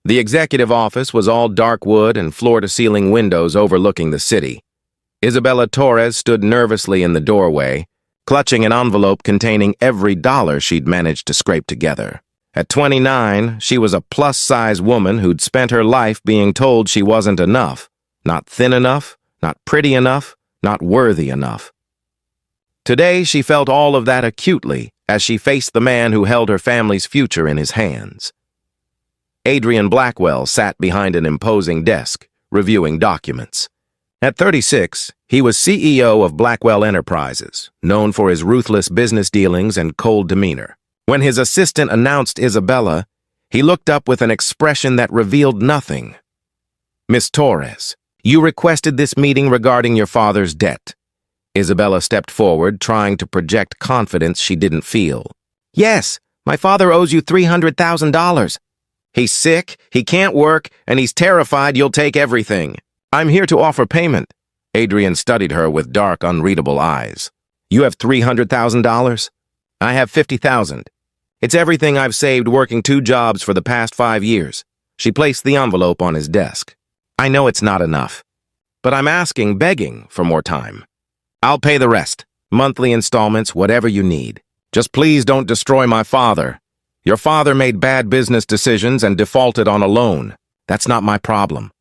The executive office was all dark wood and floor-to-ceiling windows overlooking the city. Isabella Torres stood nervously in the doorway, clutching an envelope containing every dollar she'd managed to scrape together. At 29, she was a plus-size woman who'd spent her life being told she wasn't enough, not thin enough, not pretty enough, not worthy enough. Today, she felt all of that acutely as she faced the man who held her family's future in his hands. Adrian Blackwell sat behind an imposing desk, reviewing documents. At 36, he was CEO of Blackwell Enterprises, known for his ruthless business dealings and cold demeanor. When his assistant announced Isabella, he looked up with an expression that revealed nothing. "Miss Torres, you requested this meeting regarding your father's debt." Isabella stepped forward, trying to project confidence she didn't feel. "Yes, my father owes you $300,000. He's sick, he can't work, and he's terrified you'll take everything. I'm here to offer payment." Adrian studied her with dark, unreadable eyes. "You have $300,000? I have $50,000. It's everything I've saved working 2 jobs for the past 5 years." She placed the envelope on his desk. "I know it's not enough, but I'm asking, begging for more time. I'll pay the rest, monthly installments, whatever you need. Just please don't destroy my father. Your father made bad business decisions and defaulted on a loan. That's not my problem.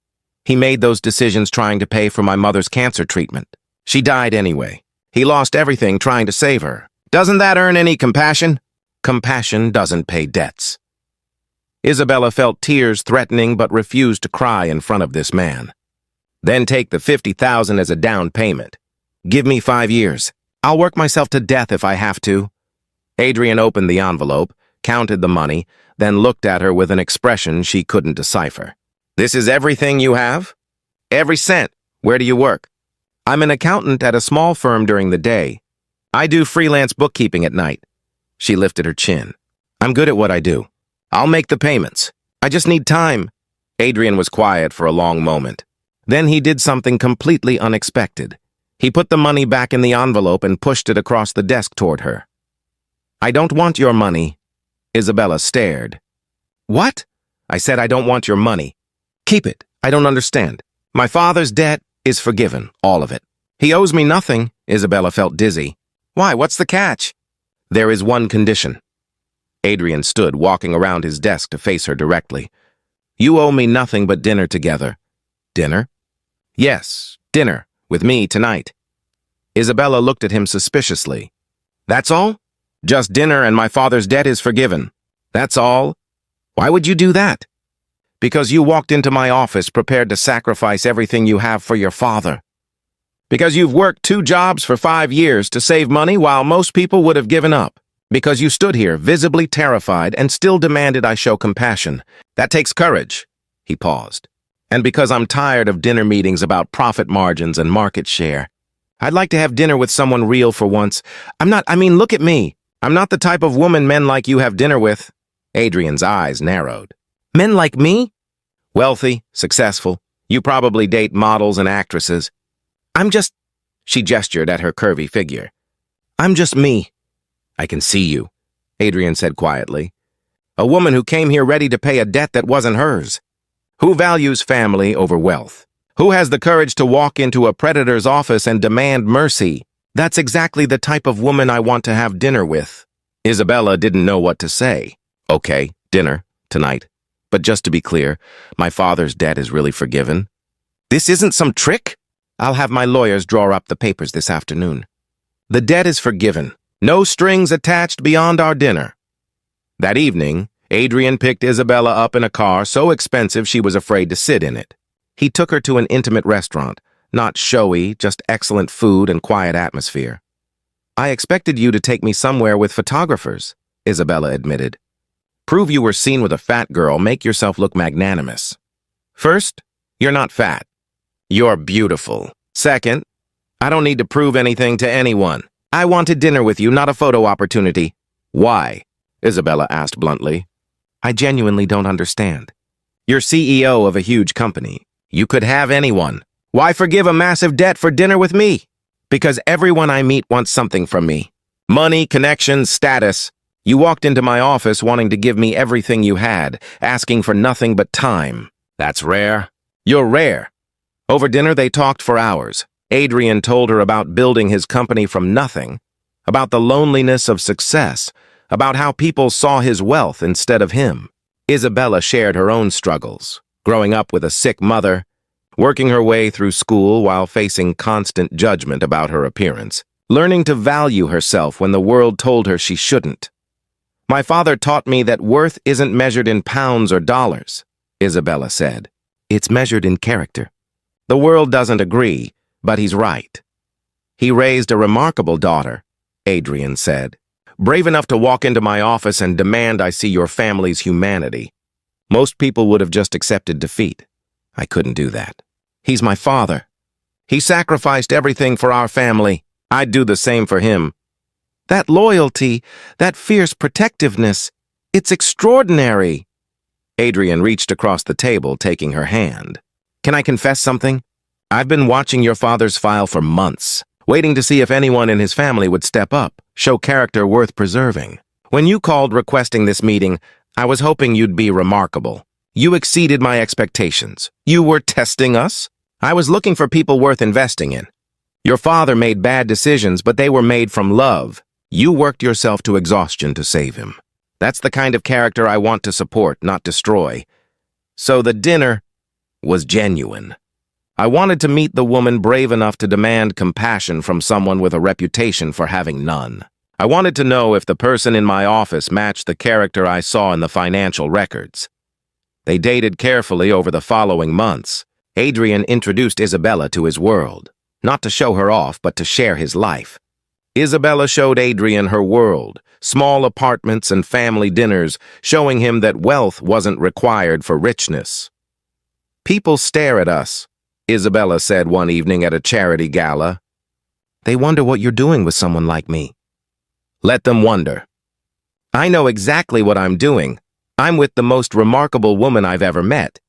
He made those decisions trying to pay for my mother's cancer treatment. She died anyway. He lost everything trying to save her. Doesn't that earn any compassion? Compassion doesn't pay debts." Isabella felt tears threatening but refused to cry in front of this man. "Then take the $50,000 as a down payment. Give me 5 years. I'll work myself to death if I have to." Adrian opened the envelope, counted the money, then looked at her with an expression she couldn't decipher. "This is everything you have?" "Every cent. Where do you work?" "I'm an accountant at a small firm during the day. I do freelance bookkeeping at night." She lifted her chin. "I'm good at what I do. I'll make the payments. I just need time." Adrian was quiet for a long moment. Then he did something completely unexpected. He put the money back in the envelope and pushed it across the desk toward her. "I don't want your money." Isabella stared. "What?" "I said I don't want your money. Keep it. I don't understand. My father's debt is forgiven, all of it. He owes me nothing." Isabella felt dizzy. "Why, what's the catch?" "There is one condition." Adrian stood, walking around his desk to face her directly. "You owe me nothing but dinner together." "Dinner?" "Yes, dinner, with me tonight." Isabella looked at him suspiciously. "That's all? Just dinner and my father's debt is forgiven. That's all? Why would you do that?" "Because you walked into my office prepared to sacrifice everything you have for your father. Because you've worked 2 jobs for 5 years to save money while most people would have given up. Because you stood here visibly terrified and still demanded I show compassion. That takes courage." He paused. "And because I'm tired of dinner meetings about profit margins and market share. I'd like to have dinner with someone real for once. Look at me. I'm not the type of woman men like you have dinner with." Adrian's eyes narrowed. "Men like me? Wealthy, successful. You probably date models and actresses. She gestured at her curvy figure. "I'm just me." "I can see you," Adrian said quietly. "A woman who came here ready to pay a debt that wasn't hers. Who values family over wealth? Who has the courage to walk into a predator's office and demand mercy? That's exactly the type of woman I want to have dinner with." Isabella didn't know what to say. "Okay, dinner, tonight. But just to be clear, my father's debt is really forgiven." "This isn't some trick?" "I'll have my lawyers draw up the papers this afternoon." "The debt is forgiven. No strings attached beyond our dinner." That evening, Adrian picked Isabella up in a car so expensive she was afraid to sit in it. He took her to an intimate restaurant, not showy, just excellent food and quiet atmosphere. "I expected you to take me somewhere with photographers," Isabella admitted. "Prove you were seen with a fat girl, make yourself look magnanimous. First, you're not fat. You're beautiful. Second, I don't need to prove anything to anyone. I wanted dinner with you, not a photo opportunity." "Why?" Isabella asked bluntly. "I genuinely don't understand. You're CEO of a huge company. You could have anyone. Why forgive a massive debt for dinner with me?" "Because everyone I meet wants something from me. Money, connections, status. You walked into my office wanting to give me everything you had, asking for nothing but time. That's rare. You're rare. Over dinner, they talked for hours. Adrian told her about building his company from nothing, about the loneliness of success, about how people saw his wealth instead of him. Isabella shared her own struggles, growing up with a sick mother, working her way through school while facing constant judgment about her appearance, learning to value herself when the world told her she shouldn't. My father taught me that worth isn't measured in pounds or dollars, Isabella said. It's measured in character. The world doesn't agree, but he's right. He raised a remarkable daughter, Adrian said, brave enough to walk into my office and demand I see your family's humanity. Most people would have just accepted defeat. I couldn't do that. He's my father. He sacrificed everything for our family. I'd do the same for him. That loyalty, that fierce protectiveness, it's extraordinary. Adrian reached across the table, taking her hand. Can I confess something? I've been watching your father's file for months, waiting to see if anyone in his family would step up, show character worth preserving. When you called requesting this meeting, I was hoping you'd be remarkable. You exceeded my expectations. You were testing us? I was looking for people worth investing in. Your father made bad decisions, but they were made from love. You worked yourself to exhaustion to save him. That's the kind of character I want to support, not destroy. So the dinner was genuine. I wanted to meet the woman brave enough to demand compassion from someone with a reputation for having none. I wanted to know if the person in my office matched the character I saw in the financial records. They dated carefully over the following months. Adrian introduced Isabella to his world, not to show her off, but to share his life. Isabella showed Adrian her world, small apartments and family dinners, showing him that wealth wasn't required for richness. People stare at us, Isabella said one evening at a charity gala. They wonder what you're doing with someone like me. Let them wonder. I know exactly what I'm doing. I'm with the most remarkable woman I've ever met.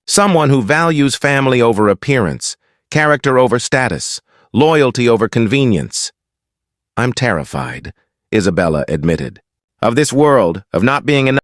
Someone who values family over appearance, character over status, loyalty over convenience. I'm terrified, Isabella admitted, of this world, of not being enough.